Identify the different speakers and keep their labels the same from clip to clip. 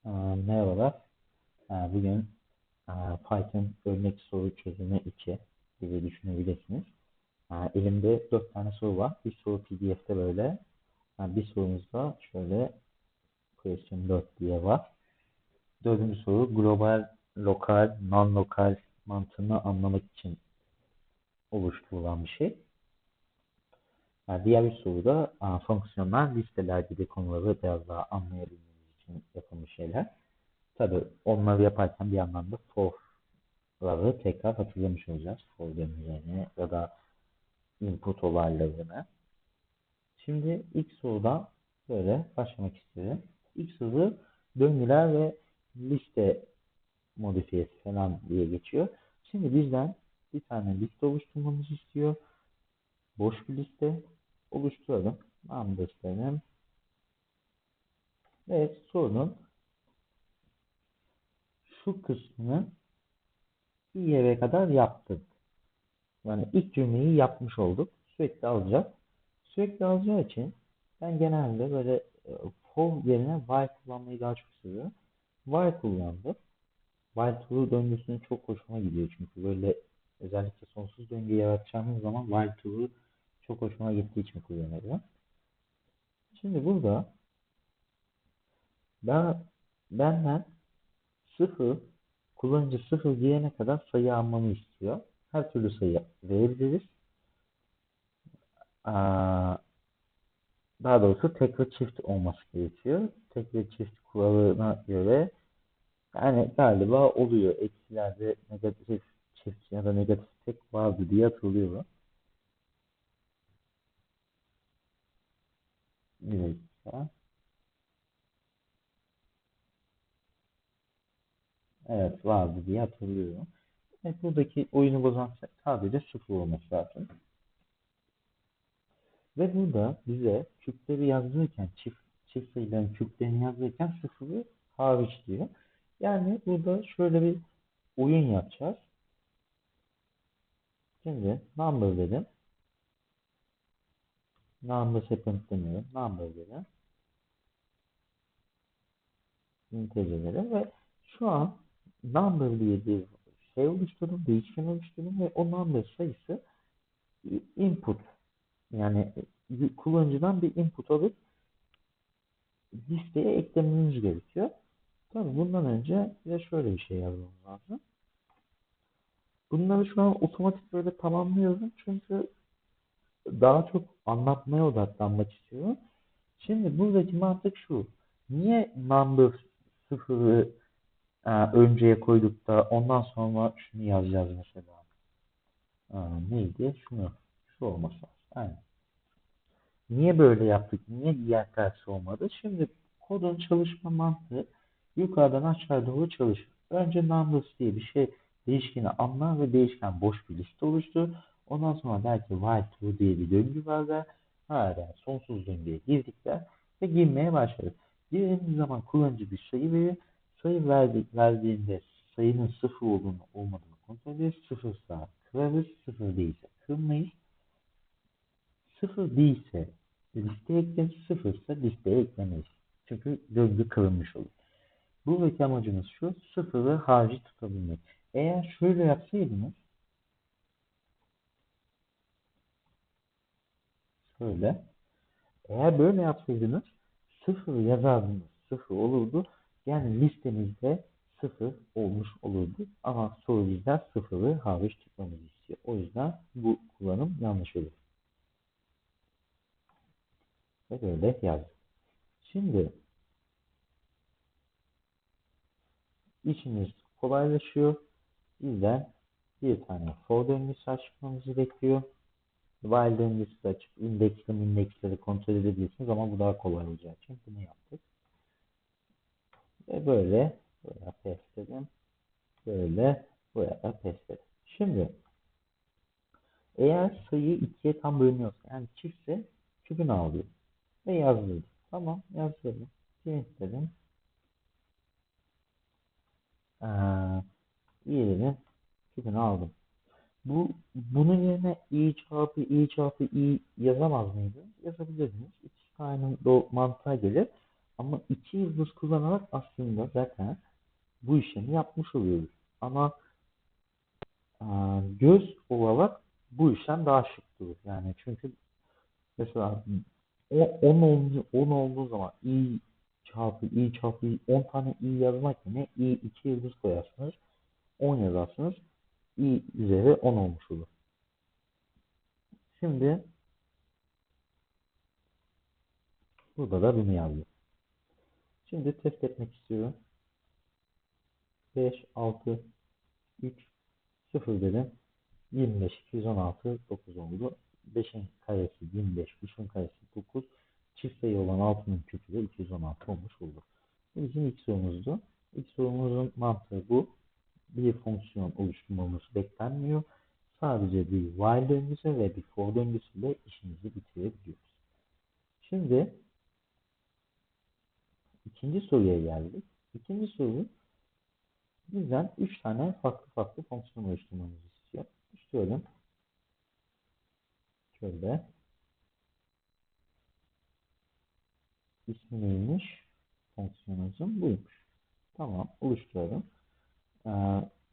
Speaker 1: Merhabalar. Bugün Python örnek soru çözümü 2 gibi düşünebilirsiniz. Elimde 4 tane soru var. Bir soru PDF'de böyle. Bir sorumuz da şöyle question 4 diye var. Dördüncü soru global, lokal, non-lokal mantığını anlamak için oluşturulan bir şey. Diğer bir soru da fonksiyonlar, listeler gibi konuları biraz daha anlayabilmemiz için yapılmış şeyler. Tabii onları yaparken bir yandan da for'ları tekrar hatırlamış olacağız. For döngülerini ya da input olaylarını. Şimdi ilk sorudan böyle başlamak istedim. İlk soru döngüler ve liste modifiyesi falan diye geçiyor. Şimdi bizden bir tane liste oluşturmamızı istiyor. Boş bir liste oluşturalım. Numbers'lerim ve sorunun şu kısmını bir yere kadar yaptık. Yani ilk cümleyi yapmış olduk. Sürekli alacak. Sürekli alacağı için ben genelde böyle for yerine while kullanmayı daha çok seviyorum. While kullandım. While true döngüsünün çok hoşuma gidiyor çünkü böyle özellikle sonsuz döngü yaratacağımız zaman while true çok hoşuma gittiği için kullanıyorum. Şimdi burada ben benden sıfır kullanıcı sıfır diyene kadar sayı almamı istiyor. Her türlü sayı verebiliriz. Aa, Daha doğrusu tek ve çift olması gerekiyor. Tek ve çift kuralına göre yani galiba oluyor. Eksilerde negatif çift ya da negatif tek vardı diye hatırlıyorum. Bir dakika. Evet vardı diye hatırlıyorum. Evet, buradaki oyunu bozan sadece sıfır olması lazım. Ve burada bize küpleri yazdırırken çift sayıların küplerini yazdırırken sıfırı hariç diyor. Yani burada şöyle bir oyun yapacağız. Şimdi number dedim. Number sequence demiyorum. Number dedim. Integer'leri ve şu an number diye bir şey oluşturdum. Değişken oluşturdum ve o number sayısı input yani kullanıcıdan bir input alıp listeye eklememiz gerekiyor. Tabii bundan önce de şöyle bir şey yazmamız lazım. Bunları şu an otomatik böyle tamamlıyorum çünkü daha çok anlatmaya odaklanmak istiyorum. Şimdi buradaki mantık şu. Niye number sıfırı önceye koyduk da ondan sonra şunu yazacağız mesela. Neydi? Şu olması lazım. Aynen. Niye böyle yaptık? Niye diğer tersi olmadı? Şimdi kodun çalışma mantığı yukarıdan aşağı doğru çalışır. Önce numbers diye bir şey değişkeni anlar ve değişken boş bir liste oluşturur. Ondan sonra belki while true diye bir döngü var da hala sonsuz döngüye girdikler ve girmeye başladı. Girdiğimiz zaman kullanıcı bir sayı verir. Sayı verdiğinde sayının sıfır olduğunu olmadığını kontrol ederiz. Sıfırsa kırarız, sıfır değilse kırmayız. Sıfır değilse listeye ekleriz, sıfırsa listeye eklemeyiz. Çünkü döngü kırılmış olur. Buradaki amacımız şu, sıfırı harici tutabilmek. Eğer şöyle yapsaydınız, şöyle, eğer böyle yapsaydınız, sıfır yazardınız, sıfır olurdu. Yani listemizde sıfır olmuş olurdu. Ama soru bizden sıfırı hariç tutmamızı istiyor. O yüzden bu kullanım yanlış olur. Ve böyle yazdık. Şimdi işimiz kolaylaşıyor. Bizden bir tane for döngüsü açmamızı bekliyor. While döngüsü de açıp indeksleri kontrol edebilirsiniz ama bu daha kolay olacağı için bunu yaptık. Ve böyle buraya paste dedim. Böyle buraya da paste dedim. Şimdi eğer sayı ikiye tam bölünüyorsa yani çiftse küpünü alıyor ve yazdırdım. Tamam yazdırdım. Print dedim. Diğerinin küpünü aldım. Bunun yerine i çarpı i yazamaz mıydı? Yazabilirdiniz. İkisi aynı mantığa gelir. Ama iki yıldız kullanarak aslında zaten bu işlemi yapmış oluyoruz. Ama göz olarak bu işlem daha şık durur. Yani çünkü mesela 10 olduğu zaman i çarpı i 10 tane i yazmak yerine i 2 yıldız koyarsınız. 10 yazarsınız. I üzeri 10 olmuş olur. Şimdi burada da bunu yazdım. Şimdi test etmek istiyorum. 5, 6, 3, 0 dedim. 25, 216, 9 oldu. 5'in karesi 25, 3'ün karesi 9. Çift sayı olan 6'nın kökü de 216 olmuş oldu. Bu bizim ilk sorumuzdu. İlk sorumuzun mantığı bu. Bir fonksiyon oluşturmamız beklenmiyor. Sadece bir while döngüsü ve bir for döngüsüyle işimizi bitirebiliyoruz. Şimdi ikinci soruya geldik. İkinci soru bizden 3 tane farklı fonksiyon oluşturmamızı istiyor. İstiyorum. Şöyle. İsmi neymiş? Fonksiyonumuzun buymuş. Tamam. Oluşturalım.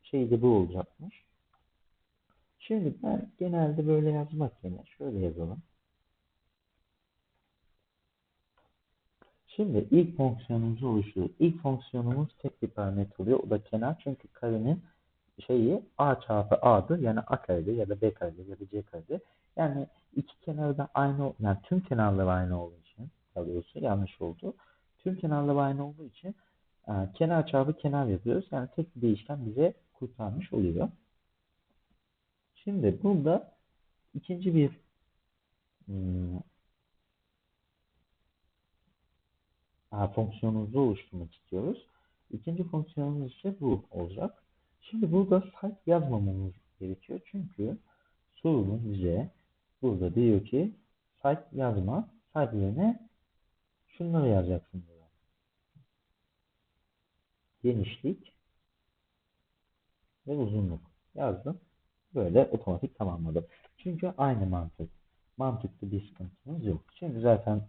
Speaker 1: Şey de bu olacakmış. Şimdi ben genelde böyle yazmak yerine şöyle yazalım. Şimdi ilk fonksiyonumuzu oluşturuyoruz. İlk fonksiyonumuz tek bir parametre oluyor. O da kenar. Çünkü karenin şeyi a çarpı a'dır. Yani a karedir ya da b karedir ya da c karedir. Yani iki kenarı da aynı, yani tüm kenarları aynı olduğu için, daha doğrusu yanlış oldu. Tüm kenarları aynı olduğu için kenar çarpı kenar yapıyoruz. Yani tek bir değişken bize kurtarmış oluyor. Şimdi burada ikinci bir hmm, fonksiyonumuzu oluşturmak istiyoruz. İkinci fonksiyonumuz ise bu olacak. Şimdi burada site yazmamamız gerekiyor. Çünkü sorunun bize burada diyor ki site yazma. Site yerine şunları yazacaksın diyor. Genişlik ve uzunluk yazdım. Böyle otomatik tamamladım. Çünkü aynı mantık. Mantıklı bir sıkıntımız yok. Şimdi zaten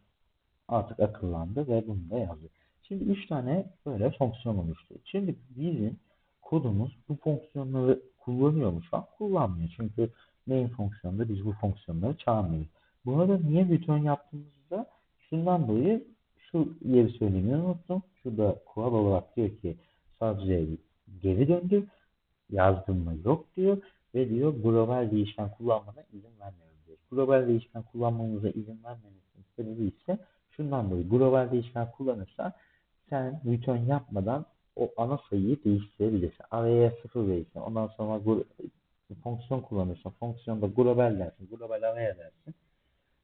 Speaker 1: artık akıllandı ve bunu da yazdı. Şimdi 3 tane böyle fonksiyon oluştu. Şimdi bizim kodumuz bu fonksiyonları kullanıyor mu şu an? Kullanmıyor. Çünkü main fonksiyonda biz bu fonksiyonları çağırmıyoruz. Bu arada niye return yaptığımızda şundan dolayı şu yeri söylemeyi unuttum. Şurada kural olarak diyor ki sadece geri döndür, yazdım mı yok diyor ve diyor global değişken kullanmana izin vermiyoruz diyor. Global değişken kullanmamıza izin vermemesinin sebebi ise şundan dolayı: global değişken kullanırsan sen return yapmadan o ana sayıyı değiştirebilirsin. Araya sıfır verirsin. Ondan sonra fonksiyon kullanırsan fonksiyonda global dersin. Global araya dersin.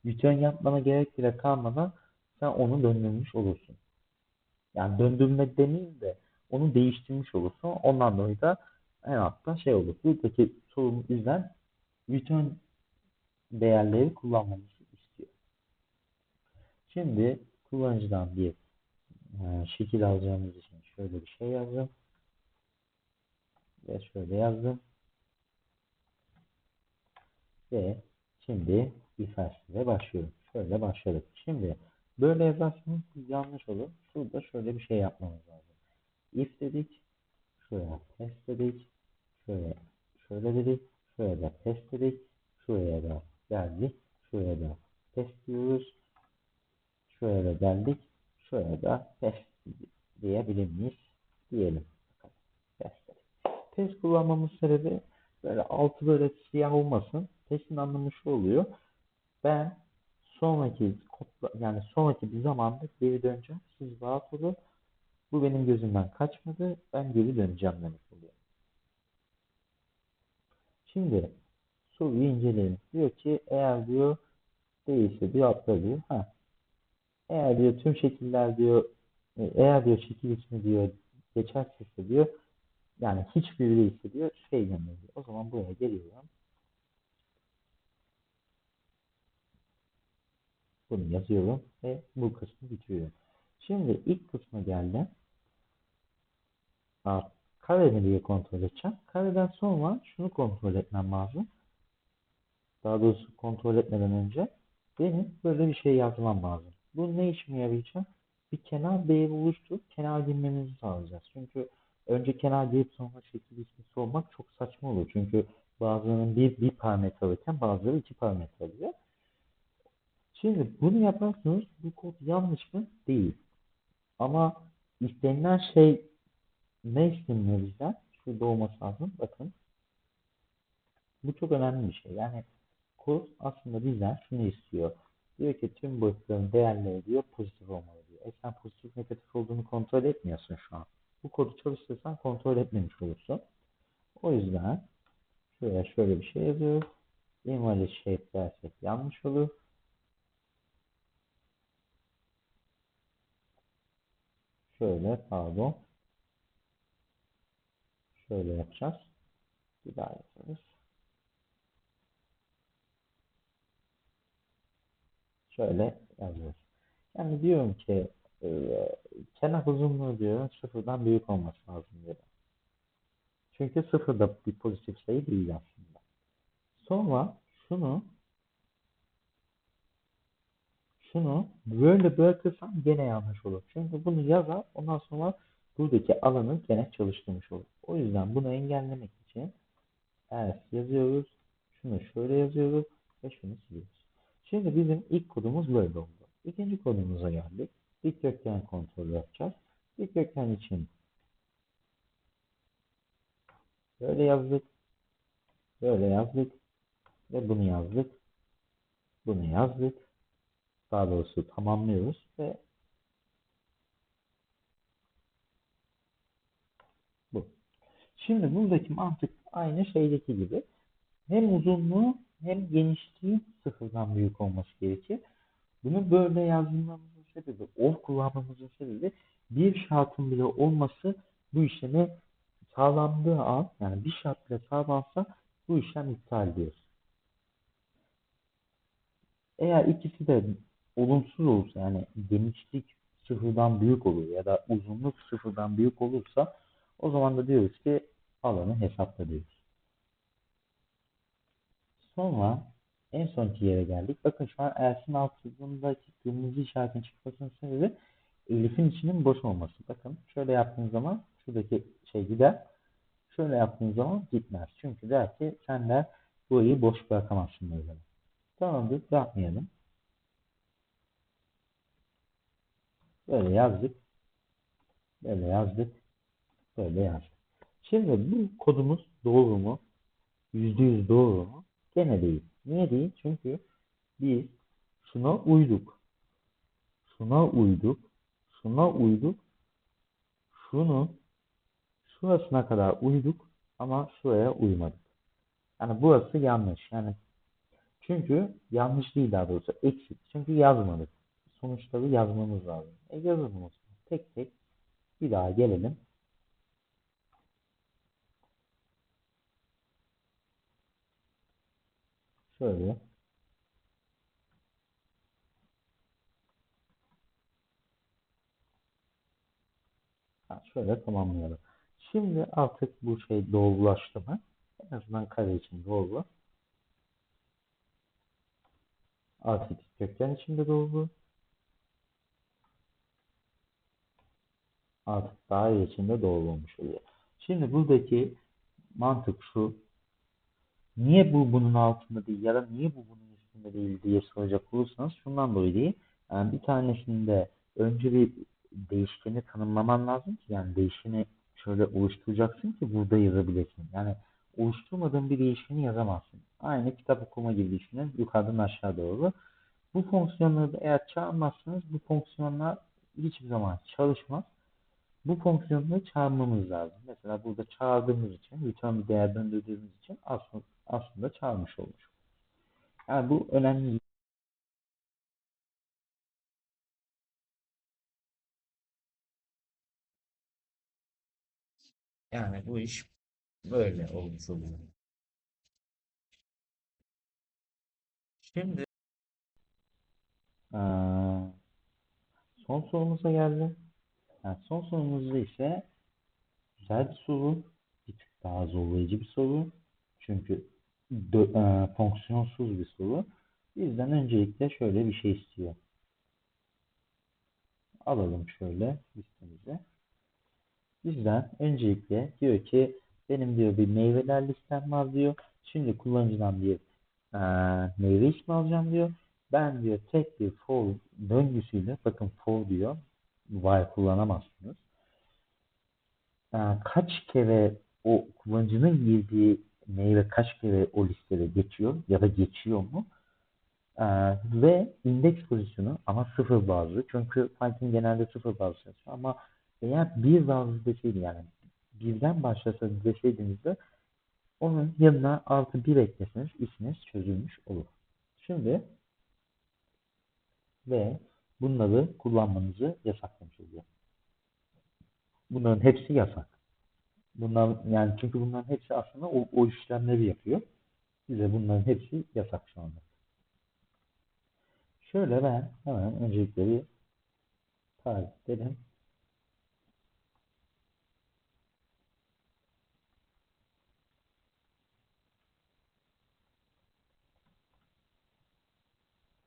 Speaker 1: Return yapmana gerek bile kalmadan sen onu döndürmüş olursun. Yani döndürme demeyeyim de onu değiştirmiş olursun. Ondan dolayı da en altta şey olur. Buradaki sorumuz yüzden return değerleri kullanmamızı istiyor. Şimdi kullanıcıdan bir şekil alacağımız için şöyle bir şey yazdım. Ve şöyle yazdım. Ve şimdi ifadesiyle başlıyorum. Şöyle başladık. Şimdi böyle yazarsanız yanlış olur. Şurada şöyle bir şey yapmamız lazım. If dedik. Şuraya test dedik. Şöyle şöyle dedik. Şuraya da test dedik. Şuraya da geldik. Şuraya da test diyoruz. Şuraya da geldik. Şuraya da test diyebilir miyiz? Diyelim. Test dedik. Test kullanmamın sebebi böyle altı böyle siyah olmasın. Testin anlamı şu oluyor: ben sonraki yani sonraki bir zamanda geri döneceğim. Siz rahat olun. Bu benim gözümden kaçmadı. Ben geri döneceğim demek oluyor. Şimdi soruyu inceleyelim. Diyor ki eğer diyor değilse diyor atla diyor. Eğer diyor tüm şekiller diyor, eğer diyor şekil ismi diyor geçerse diyor, yani hiçbiri değilse diyor şey gönderiyor. O zaman buraya geliyorum. Bunu yazıyorum ve bu kısmı bitiriyorum. Şimdi ilk kısmı geldi. Kare mi diye kontrol edeceğim. Kareden sonra şunu kontrol etmem lazım. Daha doğrusu kontrol etmeden önce benim böyle bir şey yazmam lazım. Bu ne işime yarayacak? bir kenar değeri oluşturup kenar bilmemizi sağlayacağız. Çünkü önce kenar deyip sonra şekil ismisi olmak çok saçma olur. Çünkü bazılarının bir parametre alırken bazıları iki parametre alıyor. Şimdi bunu yaparsanız bu kod yanlış mı? Değil. Ama istenilen şey ne isteniyor bizden? Şurada olması lazım. Bakın. Bu çok önemli bir şey. Yani kod aslında bizden şunu istiyor. Diyor ki tüm boyutların değerleri diyor pozitif olmalı diyor. Sen pozitif negatif olduğunu kontrol etmiyorsun şu an. Bu kodu çalıştırırsan kontrol etmemiş olursun. O yüzden şuraya şöyle bir şey yazıyoruz. Invalid shape dersek yanlış olur. Şöyle pardon. Şöyle yapacağız. Bir daha yapıyoruz. Şöyle yazıyoruz. Yani diyorum ki e, kenar uzunluğu diyor sıfırdan büyük olması lazım diyor. Çünkü sıfır da bir pozitif sayı değil aslında. Sonra şunu böyle bırakırsam gene yanlış olur. Çünkü bunu yazar ondan sonra buradaki alanı gene çalıştırmış olur. O yüzden bunu engellemek için else yazıyoruz. Şunu şöyle yazıyoruz ve şunu siliyoruz. Şimdi bizim ilk kodumuz böyle oldu. İkinci kodumuza geldik. Dikdörtgen kontrolü yapacağız. Dikdörtgen için böyle yazdık, böyle yazdık ve bunu yazdık, bunu yazdık. Daha doğrusu tamamlıyoruz ve bu. Şimdi buradaki mantık aynı şeydeki gibi. Hem uzunluğu hem genişliği sıfırdan büyük olması gerekir. Bunu böyle yazmamızın sebebi, of kullanmamızın sebebi bir şartın bile olması bu işlemi sağlandığı an, yani bir şart bile sağlansa bu işlem iptal ediyoruz. Eğer ikisi de olumsuz olursa yani genişlik sıfırdan büyük olur ya da uzunluk sıfırdan büyük olursa o zaman da diyoruz ki alanı hesapla diyoruz. Sonra en sonki yere geldik. Bakın şu an Ersin altındaki kırmızı işaretin çıkmasının sebebi Elif'in içinin boş olması. Bakın şöyle yaptığınız zaman şuradaki şey gider. Şöyle yaptığınız zaman gitmez. Çünkü der ki sen de burayı boş bırakamazsın böyle. Tamamdır, yapmayalım. Böyle yazdık. Böyle yazdık. Böyle yazdık. Şimdi bu kodumuz doğru mu? %100 doğru mu? Gene değil. Niye değil? Çünkü biz şuna uyduk. Şuna uyduk. Şuna uyduk. Şunu şurasına kadar uyduk ama şuraya uymadık. Yani burası yanlış. Yani çünkü yanlış değil daha doğrusu eksik. Çünkü yazmadık. Sonuçları yazmamız lazım. Yazalım. Tek tek bir daha gelelim. Şöyle. Şöyle tamamlayalım. Şimdi artık bu şey doğrulaştı mı? En azından kare için doğru. Artık kökgen içinde doğru. Artık daire içinde doğru olmuş oluyor. Şimdi buradaki mantık şu. Niye bu bunun altında değil ya da niye bu bunun üstünde değil diye soracak olursanız şundan dolayı değil. Yani bir tanesinde önce bir değişkeni tanımlaman lazım ki yani değişkeni şöyle oluşturacaksın ki burada yazabilesin. Yani oluşturmadığın bir değişkeni yazamazsın. Aynı kitap okuma gibi düşünün. Yukarıdan aşağı doğru. Bu fonksiyonları da eğer çağırmazsanız bu fonksiyonlar hiçbir zaman çalışmaz. Bu fonksiyonları çağırmamız lazım. Mesela burada çağırdığımız için, return bir değer döndürdüğümüz için aslında çağırmış olmuş. Yani bu önemli. Yani bu iş böyle olmuş oluyor. Şimdi eee, son sorumuza geldi. Yani son sorumuzda ise güzel bir soru. Bir tık daha zorlayıcı bir soru. Çünkü fonksiyonsuz bir soru. Bizden öncelikle şöyle bir şey istiyor. Alalım şöyle listemize. Bizden öncelikle diyor ki benim diyor bir meyveler listem var diyor. Şimdi kullanıcıdan bir meyve ismi alacağım diyor. Ben diyor tek bir for döngüsüyle, bakın for diyor, while kullanamazsınız. Kaç kere o kullanıcının girdiği meyve kaç kere o listede geçiyor ya da geçiyor mu? Ve indeks pozisyonu ama sıfır bazlı. Çünkü Python genelde sıfır bazlı çalışıyor. Ama eğer bir bazlı deseydi, yani birden başlasa deseydiniz de onun yanına artı bir ekleseniz işiniz çözülmüş olur. Şimdi ve bunları kullanmanızı yasaklamış oluyor. Bunların hepsi yasak. Bunlar, yani çünkü bunların hepsi aslında o işlemleri yapıyor. Bize bunların hepsi yasak şu anda. Şöyle ben hemen öncelikleri tarif edelim.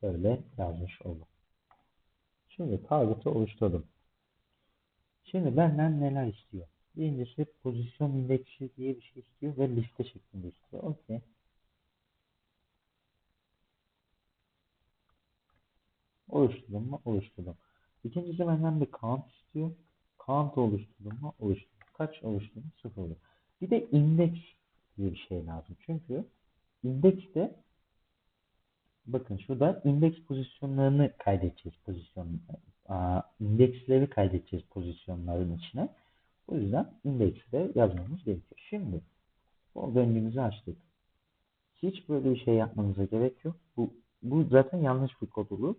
Speaker 1: Böyle yazmış oldum. Şimdi target'ı oluşturdum. Şimdi benden neler istiyor? Birincisi pozisyon indeksi diye bir şey istiyor ve liste şeklinde istiyor. Okey. Oluşturdum mu? Oluşturdum. İkincisi benden bir count istiyor. Count oluşturdum mu? Oluşturdum. Kaç oluşturdum? Sıfır. Bir de indeks diye bir şey lazım. Çünkü indekste, bakın şurada indeks pozisyonlarını kaydedeceğiz. İndeksleri kaydedeceğiz pozisyonların içine. O yüzden indeksi de yazmamız gerekiyor. Şimdi o döngümüzü açtık. Hiç böyle bir şey yapmanıza gerek yok. Bu zaten yanlış bir kod olur.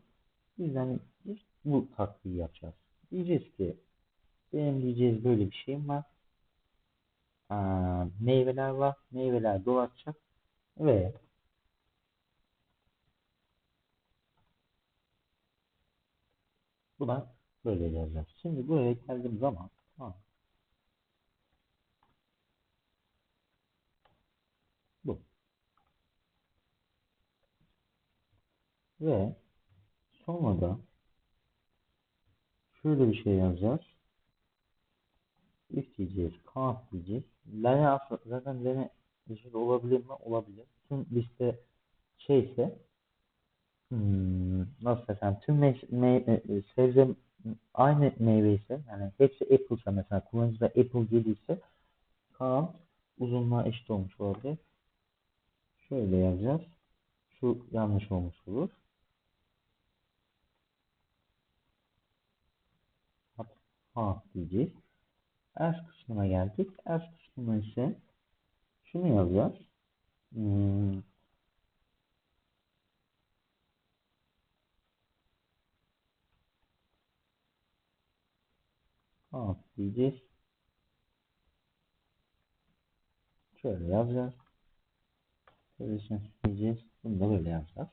Speaker 1: Biz bu taktiği yapacağız. Diyeceğiz ki benim diyeceğiz böyle bir şeyim var. Meyveler var. Meyveler dolaşacak ve buna böyle yazacağız. Şimdi buraya geldiğim zaman bu. Ve sonra da şöyle bir şey yazacağız. If diyeceğiz, count diyeceğiz. Zaten lene yeşil olabilir mi? Olabilir. Tüm liste şeyse, nasıl desem, tüm sebze aynı meyve ise, yani hepsi apple ise, mesela kullanıcıda apple gelirse count uzunluğa eşit olmuş olabilir. Şöyle yazacağız. Şu yanlış olmuş olur. Count diyeceğiz. Else kısmına geldik. Else kısmına ise şunu yazacağız. Hmm, count diyeceğiz. Şöyle yazacağız. Position diyeceğiz. Bunu da böyle yazacağız.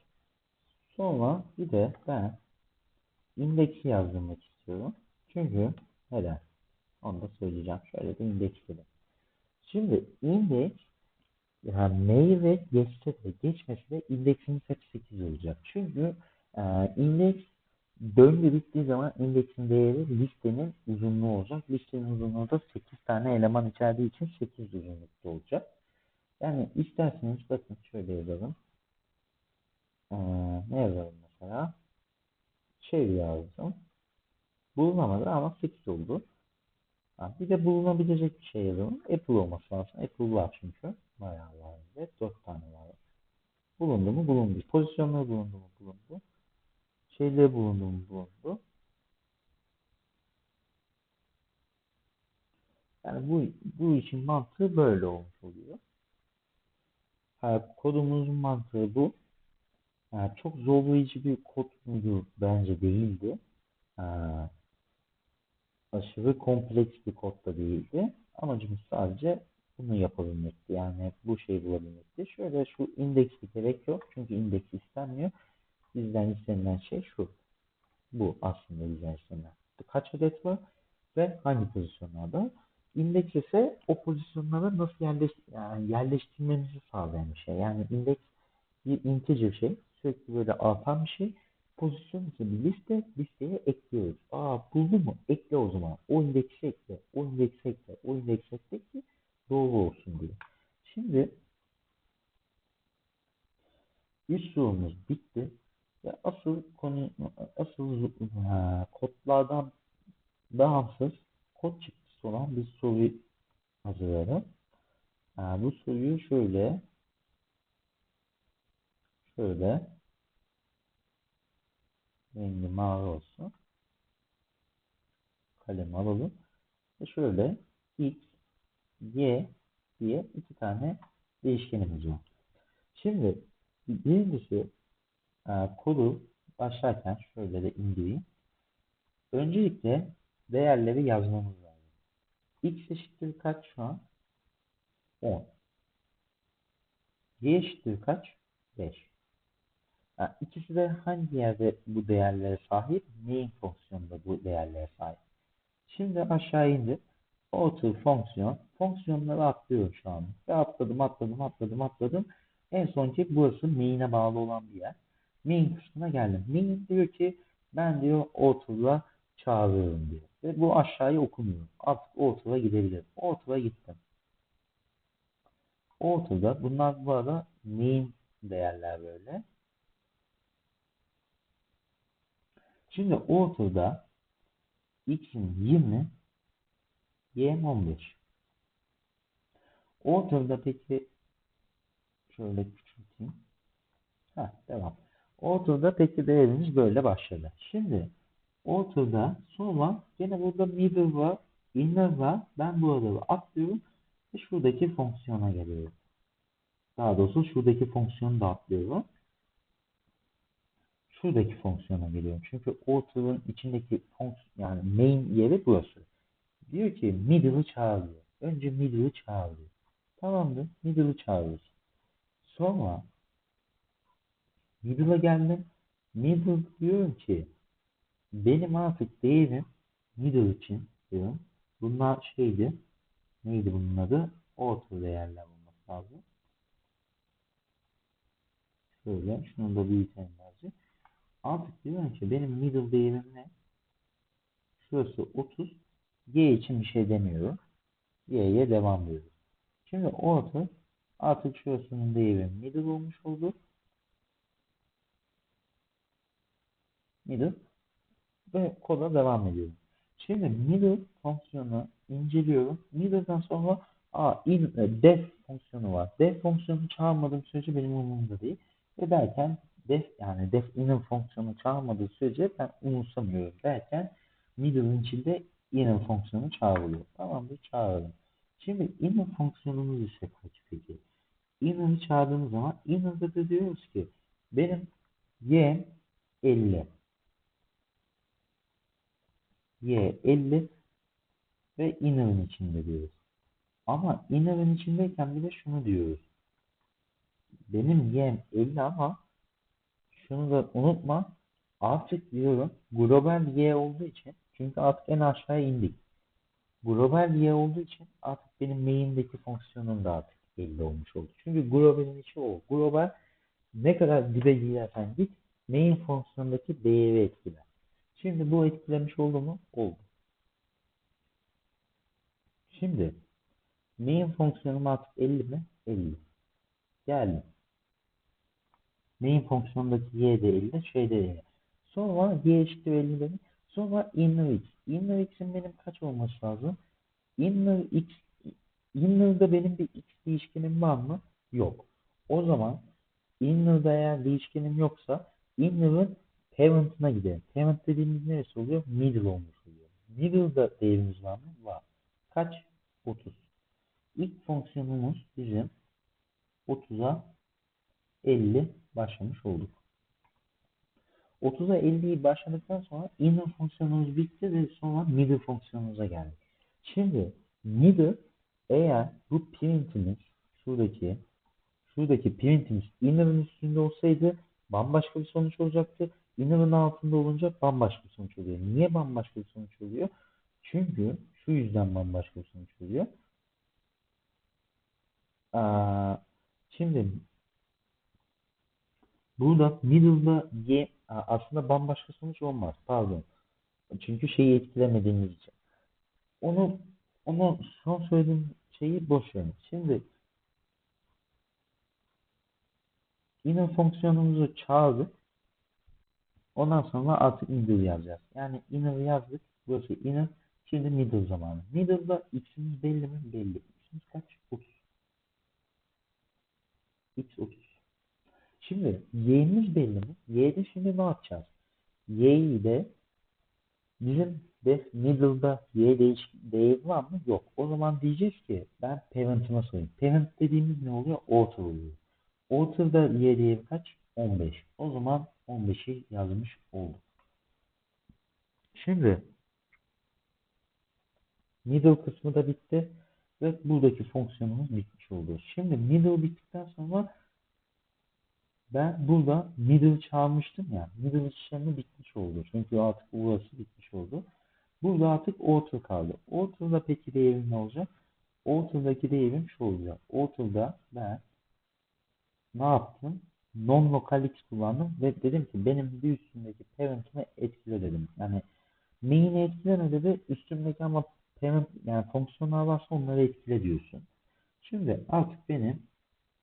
Speaker 1: Sonra bir de ben indeksi yazdırmak istiyorum. Çünkü neden? Onu da söyleyeceğim. Şöyle bir indeks dedim. Şimdi indeks, yani meyve geçse de geçmese de indeksimiz hep 8 olacak. Çünkü indeks döngü bittiği zaman indeksin değeri listenin uzunluğu olacak. Listenin uzunluğu da 8 tane eleman içerdiği için 8 uzunlukta olacak. Yani isterseniz bakın şöyle yazalım. Ee, Ne yazalım mesela? Şey yazdım. Bulunamadı ama 8 oldu. Bir de bulunabilecek bir şey yazalım. Apple olması lazım. Apple var çünkü. Bayağı var. 4 tane var. Bulundu mu? Bulundu. Pozisyonları bulundu mu? Bulundu. Şeyleri bulundu mu? Bulundu. Yani bu işin mantığı böyle olmuş oluyor. Kodumuzun mantığı bu. Çok zorlayıcı bir kod muydu? Bence değildi. Ha, Aşırı kompleks bir kod da değildi. Amacımız sadece bunu yapabilmekti. Yani bu şeyi bulabilmekti. Şöyle, şu indeksi gerek yok. Çünkü indeks istenmiyor. Bizden istenilen şey şu. Bu aslında bizden istenilen. Kaç adet var ve hangi pozisyonlarda? İndeks ise o pozisyonlara nasıl yani yerleştirmemizi sağlayan bir şey. Yani indeks bir integer şey. Sürekli böyle artan bir şey. pozisyon ise bir liste, listeye ekliyoruz. Buldu mu? Ekle o zaman. O indeksi ekle, o indeksi ekle, o indeksi ekle ki doğru olsun diye. Şimdi üst sorumuz bitti. Ve asıl kodlardan bağımsız kod çıktısı olan bir soru hazırladım. Bu soruyu şöyle rengi mavi olsun. Kalem alalım. Ve şöyle x, y diye iki tane değişkenimiz var. Şimdi birincisi kodu başlarken şöyle de indireyim. Öncelikle değerleri yazmamız lazım. X eşittir kaç şu an? 10. Y eşittir kaç? 5. İkisi de hangi yerde bu değerlere sahip? Main fonksiyonunda bu değerlere sahip. Şimdi aşağı indir. Auto fonksiyon. Fonksiyonları atlıyorum şu an. Ve atladım. En sonki burası main'e bağlı olan bir yer. Main kısmına geldim. Main diyor ki ben diyor auto'la çağırıyorum diyor. Ve bu aşağıya okumuyor. Artık auto'la gidebilirim. Auto'la gittim. Auto'da bunlar bu arada main değerler böyle. Şimdi auto'da x'in 20, y'nin 15. Auto'da peki şöyle küçülteyim. Devam. Auto'da peki değerimiz böyle başladı. Şimdi Auto'da sonra gene burada middle var, inner var. Ben bu arada atlıyorum ve şuradaki fonksiyona geliyorum. Daha doğrusu şuradaki fonksiyonu da atlıyorum. Şuradaki fonksiyona geliyorum. Çünkü Auto'nun içindeki fonksiyon yani main yeri burası. Diyor ki middle'ı çağırıyor. Önce middle'ı çağırıyor. Tamamdır. Middle'ı çağırıyoruz. Sonra middle'a geldim. Middle diyorum ki benim artık değerim middle için diyorum. Bunlar şeydi. Neydi bunun adı? Orta değerler olması lazım. Şöyle. Şunu da büyütelim birazcık. Artık diyorum ki benim middle değerim ne? Şurası 30. Y için bir şey demiyorum. Y'ye devam ediyoruz. Şimdi orta artık şurasının değeri middle olmuş oldu. Middle ve koda devam ediyorum. Şimdi middle fonksiyonu inceliyorum. Middle'dan sonra def fonksiyonu var. Def fonksiyonu çağırmadığım sürece benim umurumda değil. Ve derken def inner fonksiyonu çağırmadığı sürece ben umursamıyorum derken middle'ın içinde inner fonksiyonu çağırılıyor. Tamamdır, çağıralım. Şimdi inner fonksiyonumuz ise kaç peki? Inner'ı çağırdığımız zaman inner'da da diyoruz ki benim y 50. Y 50 ve inner'ın içinde diyoruz. Ama inner'ın içindeyken bir de şunu diyoruz. Benim y'm 50 ama şunu da unutma. Artık diyorum global y olduğu için çünkü artık en aşağıya indik. Global y olduğu için artık benim main'deki fonksiyonum da artık 50 olmuş oldu. Çünkü globalin içi o. Global ne kadar dibe gidersen git main fonksiyondaki değeri etkiler. Şimdi bu etkilemiş oldu mu? Oldu. Şimdi main fonksiyonum artık 50 mi? 50. Geldi. Main fonksiyondaki y de 50, şey de 50. Sonra y eşittir 50 dedim. Sonra inner x. Inner x'in benim kaç olması lazım? Inner x, inner'da benim bir x değişkenim var mı? Yok. O zaman inner'da eğer değişkenim yoksa inner'ın parent'ına gidelim. Parent dediğimiz neresi oluyor? Middle olmuş oluyor. Middle'da değerimiz var mı? Var. Kaç? 30. İlk fonksiyonumuz bizim 30'a 50 başlamış olduk. 30'a 50'yi başladıktan sonra inner fonksiyonumuz bitti ve sonra middle fonksiyonumuza geldik. Şimdi middle eğer bu printimiz şuradaki printimiz inner'ın üstünde olsaydı bambaşka bir sonuç olacaktı. Inner'ın altında olunca bambaşka bir sonuç oluyor. Niye bambaşka bir sonuç oluyor? Çünkü şu yüzden bambaşka bir sonuç oluyor. Şimdi Burada middle'da aslında bambaşka sonuç olmaz. Pardon. Çünkü şeyi etkilemediğimiz için. Onu onu son söylediğim şeyi boş verin. Şimdi inner fonksiyonumuzu çağırdık. Ondan sonra artık middle yazacağız. Yani inner yazdık. Burası inner. Şimdi middle zamanı. Middle'da x'imiz belli mi? Belli. X'imiz kaç? 30. X 30. Şimdi y'miz belli mi? Y'de şimdi ne yapacağız? Y'yi de bizim middle'da y değeri var mı? Yok. O zaman diyeceğiz ki ben parent'ıma sorayım. Parent dediğimiz ne oluyor? Orta oluyor. Ortada y değeri kaç? 15. O zaman 15'i yazmış olduk. Şimdi middle kısmı da bitti ve buradaki fonksiyonumuz bitmiş oldu. Şimdi middle bittikten sonra ben burada middle çağırmıştım ya. Middle işlemi bitmiş oldu. Çünkü artık burası bitmiş oldu. Burada artık outer kaldı. Outer'da peki değerim ne olacak? Outer'daki değerim şu olacak. Outer'da ben ne yaptım? Non-local x kullandım ve dedim ki benim bir üstündeki parent'ımı etkile dedim. Yani main'i etkilemedi de üstümdeki ama parent yani fonksiyonlar varsa onları etkile diyorsun. Şimdi artık benim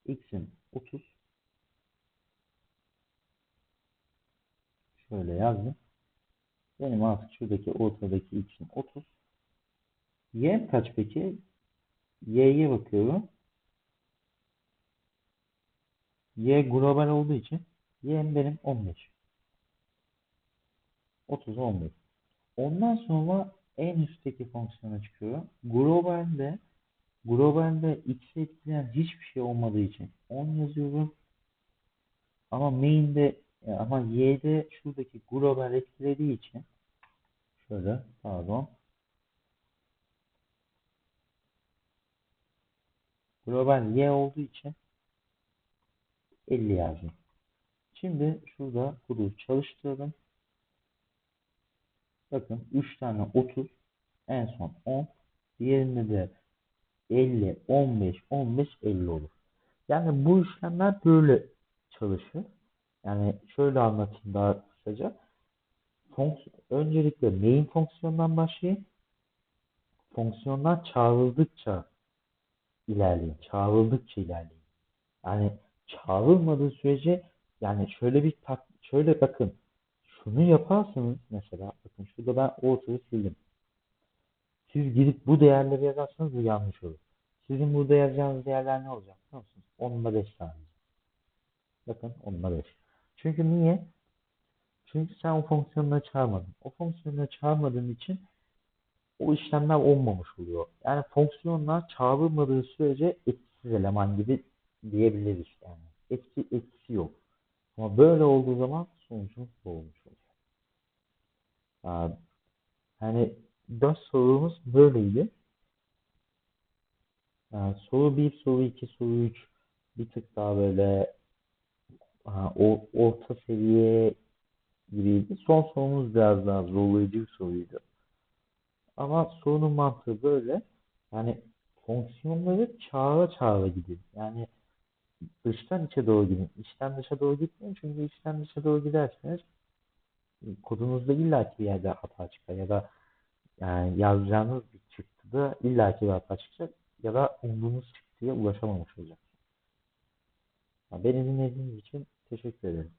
Speaker 1: x'im 30 şöyle yazdım. Benim artık şuradaki ortadaki x'im 30. Y kaç peki? Y'ye bakıyorum. Y global olduğu için y'm benim 15. 30 15. Ondan sonra en üstteki fonksiyona çıkıyorum. Globalde x'i etkileyen hiçbir şey olmadığı için 10 yazıyorum. Ama ama y'de şuradaki global etkilediği için şöyle pardon. Global y olduğu için 50 yazdım. Şimdi şurada kodu çalıştırdım. Bakın 3 tane 30 en son 10. Diğerinde de 50, 15, 15, 50 olur. Yani bu işlemler böyle çalışır. Yani şöyle anlatayım daha kısaca. Öncelikle main fonksiyondan başlayayım. Fonksiyonlar çağrıldıkça ilerleyin. Çağrıldıkça ilerleyin. Yani çağrılmadığı sürece yani şöyle bakın. Şunu yaparsanız mesela bakın şurada ben ortayı sildim. Siz gidip bu değerleri yazarsanız bu yanlış olur. Sizin burada yazacağınız değerler ne olacak biliyor musunuz? 10'la 5 tane. Bakın 10'la 5. Çünkü niye? Çünkü sen o fonksiyonları çağırmadın. O fonksiyonları çağırmadığın için o işlemler olmamış oluyor. Yani fonksiyonlar çağrılmadığı sürece etkisiz eleman gibi diyebiliriz yani. Etkisi yok. Ama böyle olduğu zaman sonucumuz bu olmuş oluyor. Yani 4 sorumuz böyleydi. Soru bir, soru 2, soru 3 bir tık daha böyle orta seviye gibiydi. Son sorumuz biraz daha zorlayıcı bir soruydu. Ama sorunun mantığı böyle. Yani fonksiyonları çağıra çağıra gidin. Yani dıştan içe doğru gidin. İçten dışa doğru gitmeyin. Çünkü içten dışa doğru giderseniz kodunuzda illaki bir yerde hata çıkar. Ya da yani yazacağınız bir çıktıda illaki bir hata çıkacak. Ya da umduğunuz çıktıya ulaşamamış olacak. Beni dinlediğiniz için teşekkür ederim.